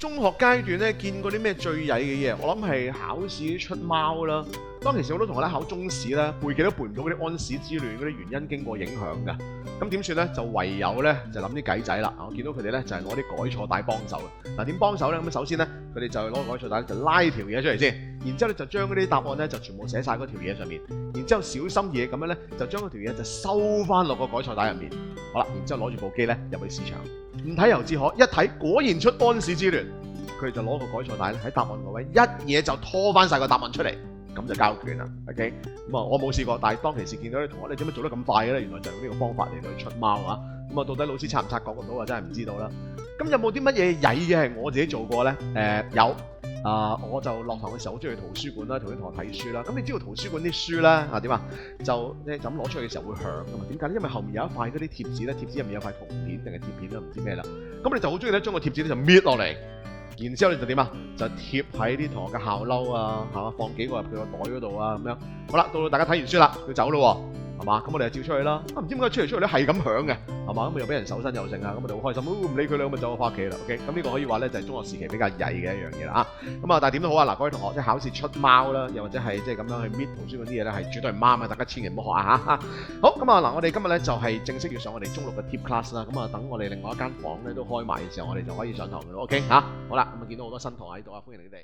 中學階段咧見過啲咩最曳嘅嘢？我諗係考試出貓啦。當其時好多同學咧考中試咧，背記都背唔到嗰啲安史之亂嗰啲原因經過影響嘅。咁點算咧？就唯有咧就諗啲計仔啦。我見到佢哋咧就係攞啲改錯帶幫手嘅。嗱點幫手咧？咁首先咧佢哋就攞個改錯帶就拉條嘢出嚟先，然之後咧就將嗰啲答案咧就全部寫晒嗰條嘢上面，然之後小心嘢咁樣咧就將嗰條嘢就收翻落個改錯帶入面。好啦，然之後攞住部機咧入去試場，唔睇猶自可，一睇果然出安史之亂，佢哋就攞個改錯帶咧喺答案嗰位一嘢就拖翻晒個答案出嚟。咁就交卷啦 ，OK？咁啊，我冇試過，但係當其時見到啲同學，你點解做得咁快嘅咧？原來就用呢個方法嚟去出貓啊！咁啊，到底老師察唔察覺到啊？真係唔知道啦。咁有冇啲乜嘢曳嘅係我自己做過咧？有我就落堂嘅時候好中意去圖書館啦，同啲同學睇書啦。咁你知道圖書館啲書咧點啊？就咁攞出去嘅時候會響噶嘛？點解咧？因為後面有一塊嗰啲貼紙咧，貼紙入面有塊銅片定係貼片啦，唔知咩啦。咁你就好中意咧將個貼紙咧就搣落嚟。然之後你就點啊？就貼喺啲同學嘅校褸啊，係嘛？放幾個入佢個袋嗰度啊，咁樣。好啦，到大家睇完書啦，要走咯喎，係嘛？咁我哋就照出去啦。唔知點解出嚟咧係咁響嘅，係嘛？咁又俾人手身又剩啊，咁我哋好開心，唔理佢啦，咁就走翻屋企啦。OK，咁呢個可以話咧就係中學時期比較曳嘅一樣嘢啦。咁啊，但係點都好啊，嗱，各位同學即係考試出貓啦，又或者係即係咁樣去搣圖書館啲嘢咧，係絕對唔啱嘅，大家千祈唔好學啊嚇。好，咁啊嗱，我哋今日咧就係正式要上我哋中六嘅 Tip Class 啦。咁啊，等我哋另外一間房咧都開埋嘅時候，我哋就可以上堂嘅咯。OK 嚇，好啦，咁啊見到好多新同學喺度啊，歡迎你哋。